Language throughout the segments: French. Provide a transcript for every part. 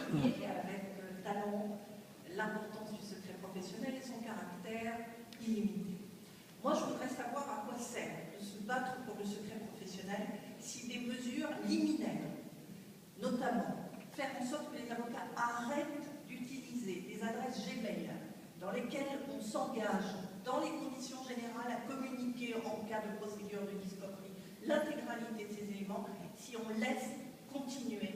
souligné avec talent l'importance du secret professionnel et son caractère illimité. Moi, je voudrais savoir à quoi sert de se battre pour le secret professionnel si des mesures liminaires, notamment faire en sorte que les avocats arrêtent d'utiliser des adresses Gmail dans lesquelles on s'engage dans les conditions générales à communiquer en cas de procédure de discovery l'intégralité de ces éléments, si on laisse continuer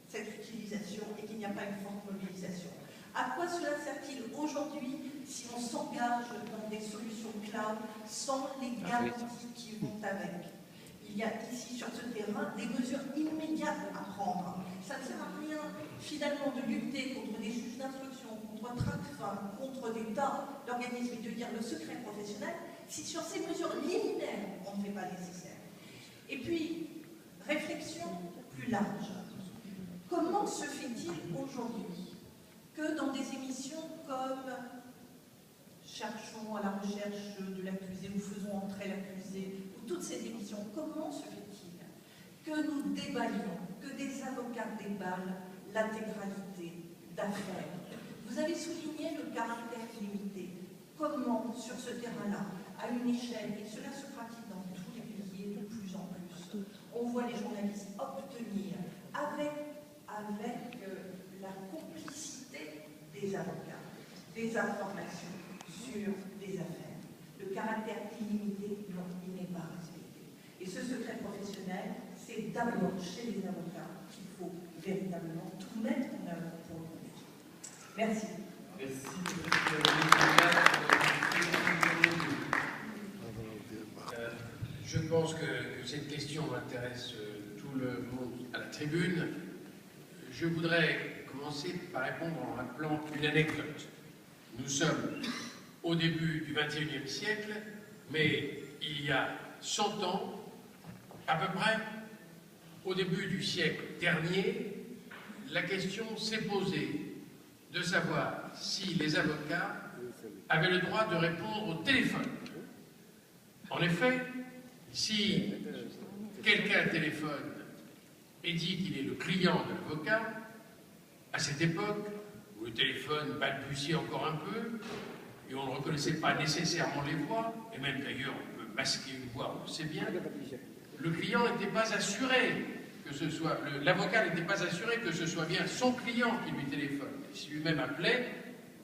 cette utilisation et qu'il n'y a pas une forte mobilisation. À quoi cela sert-il aujourd'hui si on s'engage dans des solutions cloud sans les garanties qui vont avec? Il y a ici sur ce terrain des mesures immédiates à prendre. Ça ne sert à rien finalement de lutter contre des juges d'instruction, contre Tracfin, contre des tas d'organismes et de dire le secret professionnel si sur ces mesures liminaires on ne fait pas nécessaire. Et puis, réflexion plus large. Comment se fait-il aujourd'hui que dans des émissions comme Cherchons à la recherche de l'accusé ou Faisons entrer l'accusé, ou toutes ces émissions, comment se fait-il que nous déballions, que des avocats déballent l'intégralité d'affaires? Vous avez souligné le caractère illimité. Comment, sur ce terrain-là, à une échelle, et cela se pratique dans tous les pays de plus en plus, on voit les journalistes obtenir, avec la complicité des avocats, des informations sur des affaires. Le caractère illimité, non, il n'est pas respecté. Et ce secret professionnel, c'est d'abord chez les avocats qu'il faut véritablement tout mettre en œuvre pour le conduire. Merci. Merci. Je pense que cette question intéresse tout le monde à la tribune. Je voudrais commencer par répondre en rappelant une anecdote. Nous sommes au début du XXIe siècle, mais il y a 100 ans, à peu près, au début du siècle dernier, la question s'est posée de savoir si les avocats avaient le droit de répondre au téléphone. En effet, si quelqu'un téléphone et dit qu'il est le client de l'avocat, à cette époque, où le téléphone balbutiait encore un peu, et on ne reconnaissait pas nécessairement les voix, et même d'ailleurs on peut masquer une voix, on le sait bien, le client n'était pas assuré que ce soit, l'avocat n'était pas assuré que ce soit bien son client qui lui téléphone. Et si lui-même appelait,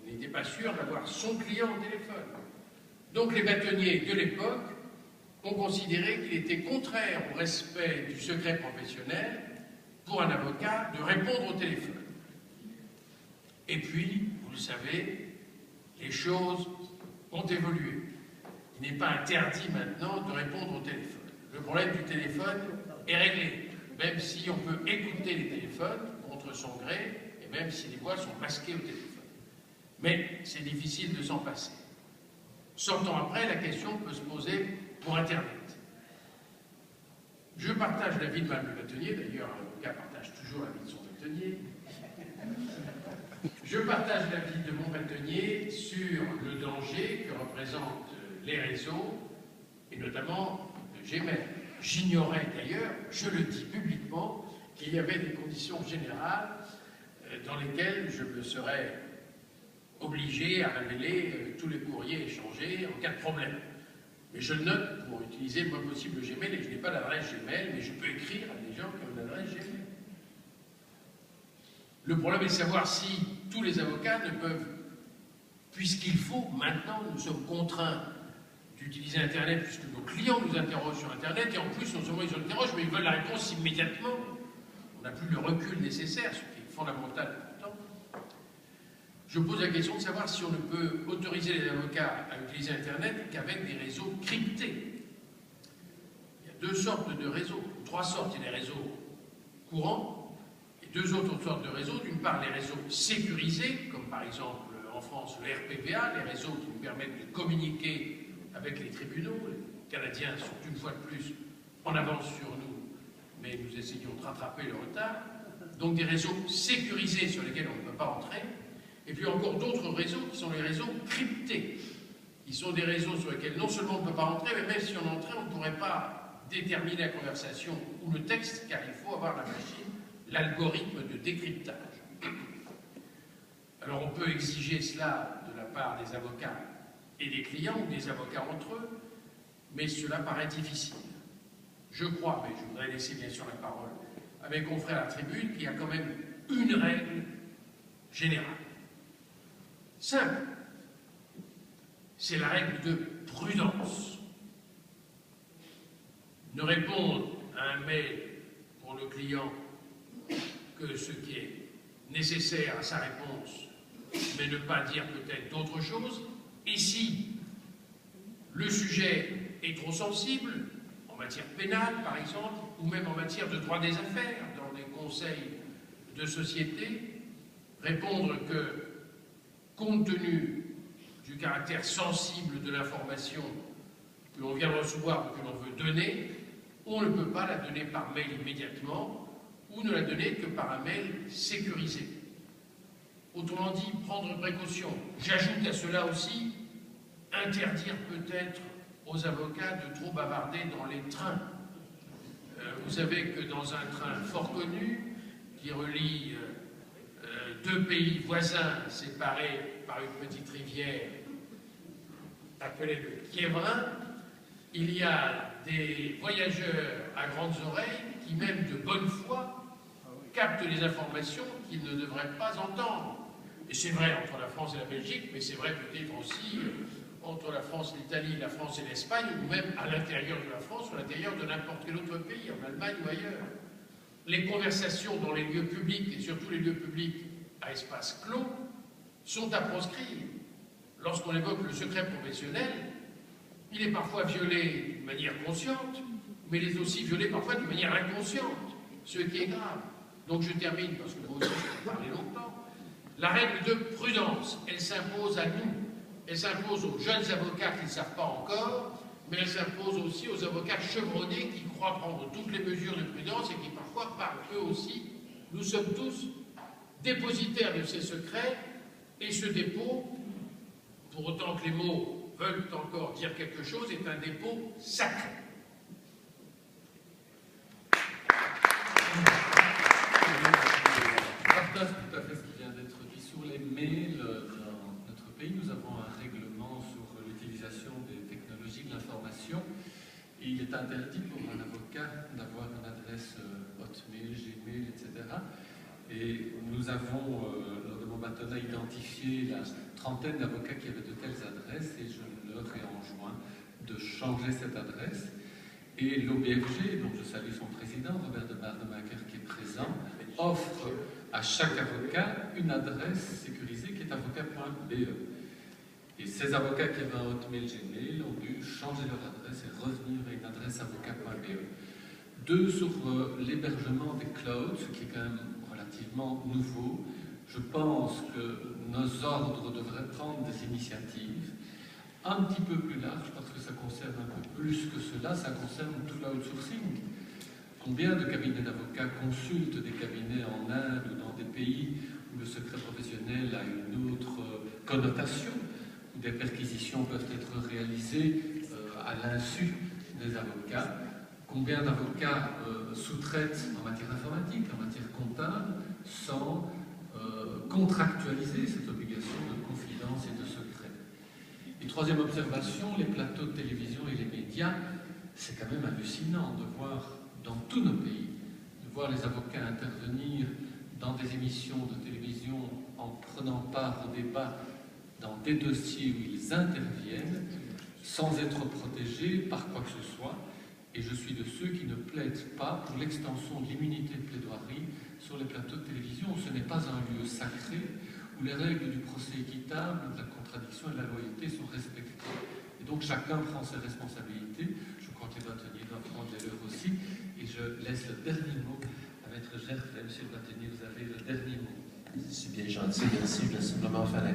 il n'était pas sûr d'avoir son client au téléphone. Donc les bâtonniers de l'époque ont considéré qu'il était contraire au respect du secret professionnel pour un avocat de répondre au téléphone. Et puis, vous le savez, les choses ont évolué. Il n'est pas interdit maintenant de répondre au téléphone. Le problème du téléphone est réglé, même si on peut écouter les téléphones contre son gré, et même si les voix sont masquées au téléphone. Mais c'est difficile de s'en passer. 100 ans après, la question peut se poser pour Internet. Je partage l'avis de Mme le bâtonnier, d'ailleurs un avocat partage toujours l'avis de son bâtonnier. Je partage l'avis de mon bâtonnier sur le danger que représentent les réseaux, et notamment Gmail. J'ignorais d'ailleurs, je le dis publiquement, qu'il y avait des conditions générales dans lesquelles je me serais obligé à révéler tous les courriers échangés en cas de problème. Mais je le note pour utiliser le moins possible Gmail, et je n'ai pas d'adresse Gmail, mais je peux écrire à des gens qui ont une adresse Gmail. Le problème est de savoir si tous les avocats ne peuvent, puisqu'il faut, maintenant, nous sommes contraints d'utiliser Internet, puisque nos clients nous interrogent sur Internet, et en plus, non seulement ils nous interrogent, mais ils veulent la réponse immédiatement. On n'a plus le recul nécessaire, ce qui est fondamental pourtant. Je pose la question de savoir si on ne peut autoriser les avocats à utiliser Internet qu'avec des réseaux cryptés. Il y a deux sortes de réseaux, ou trois sortes. Il y a les réseaux courants, et deux autres sortes de réseaux. D'une part, les réseaux sécurisés, comme par exemple en France le RPPA, les réseaux qui nous permettent de communiquer avec les tribunaux. Les Canadiens sont une fois de plus en avance sur nous, mais nous essayons de rattraper le retard. Donc des réseaux sécurisés sur lesquels on ne peut pas entrer. Et puis encore d'autres réseaux qui sont les réseaux cryptés, qui sont des réseaux sur lesquels non seulement on ne peut pas entrer, mais même si on entrait, on ne pourrait pas déterminer la conversation ou le texte, car il faut avoir la machine, l'algorithme de décryptage. Alors on peut exiger cela de la part des avocats et des clients, ou des avocats entre eux, mais cela paraît difficile. Je crois, mais je voudrais laisser bien sûr la parole à mes confrères à la tribune, qu'il y a quand même une règle générale. Simple. C'est la règle de prudence. Ne répondre à un mail pour le client que ce qui est nécessaire à sa réponse, mais ne pas dire peut-être d'autres choses. Et si le sujet est trop sensible, en matière pénale par exemple, ou même en matière de droit des affaires, dans les conseils de société, répondre que, compte tenu du caractère sensible de l'information que l'on vient de recevoir ou que l'on veut donner, on ne peut pas la donner par mail immédiatement, ou ne la donner que par un mail sécurisé. Autrement dit, prendre précaution. J'ajoute à cela aussi, interdire peut-être aux avocats de trop bavarder dans les trains. Vous savez que dans un train fort connu, qui relie deux pays voisins séparés par une petite rivière appelée le Kievrin, il y a des voyageurs à grandes oreilles qui, même de bonne foi, captent les informations qu'ils ne devraient pas entendre. Et c'est vrai entre la France et la Belgique, mais c'est vrai peut-être aussi entre la France, l'Italie, la France et l'Espagne, ou même à l'intérieur de la France ou à l'intérieur de n'importe quel autre pays, en Allemagne ou ailleurs. Les conversations dans les lieux publics, et surtout les lieux publics à espace clos, sont à proscrire. Lorsqu'on évoque le secret professionnel, il est parfois violé d'une manière consciente, mais il est aussi violé parfois d'une manière inconsciente, ce qui est grave. Donc je termine, parce que moi aussi je vais parler longtemps. La règle de prudence, elle s'impose à nous. Elle s'impose aux jeunes avocats qui ne savent pas encore, mais elle s'impose aussi aux avocats chevronnés qui croient prendre toutes les mesures de prudence et qui parfois parlent eux aussi. Nous sommes tous dépositaires de ces secrets, et ce dépôt, pour autant que les mots veulent encore dire quelque chose, est un dépôt sacré. Je partage tout à fait ce qui vient d'être dit sur les mails. Dans notre pays, nous avons un règlement sur l'utilisation des technologies de l'information. Et il est interdit pour un avocat d'avoir une adresse Hotmail, Gmail, etc. Et nous avons, lors de mon bâtonnat, identifié la trentaine d'avocats qui avaient de telles adresses, et je leur ai enjoint de changer cette adresse. Et l'OBFG, dont je salue son président, Robert de Bardemaker, qui est présent, offre à chaque avocat une adresse sécurisée qui est avocat.be. Et ces avocats qui avaient un Hotmail Gmail ont dû changer leur adresse et revenir à une adresse avocat.be. Deux, sur l'hébergement des clouds, ce qui est quand même relativement nouveau. Je pense que nos ordres devraient prendre des initiatives un petit peu plus larges, parce que ça concerne un peu plus que cela, ça concerne tout l'outsourcing. Combien de cabinets d'avocats consultent des cabinets en Inde ou dans des pays où le secret professionnel a une autre connotation, où des perquisitions peuvent être réalisées à l'insu des avocats? Combien d'avocats sous-traitent en matière informatique, en matière comptable, sans contractualiser cette obligation de confidence et de secret? Et troisième observation, les plateaux de télévision et les médias, c'est quand même hallucinant de voir dans tous nos pays, de voir les avocats intervenir dans des émissions de télévision en prenant part au débat dans des dossiers où ils interviennent sans être protégés par quoi que ce soit. Et je suis de ceux qui ne plaident pas pour l'extension de l'immunité de plaidoirie sur les plateaux de télévision. Ce n'est pas un lieu sacré où les règles du procès équitable, de la contradiction et de la loyauté sont respectées. Et donc chacun prend ses responsabilités. Je crois que les bâtonniers doivent prendre les leurs aussi. Et je laisse le dernier mot à Maître Gerfay. Monsieur le bâtonnier, vous avez le dernier mot. C'est bien gentil, merci. Je vais simplement faire la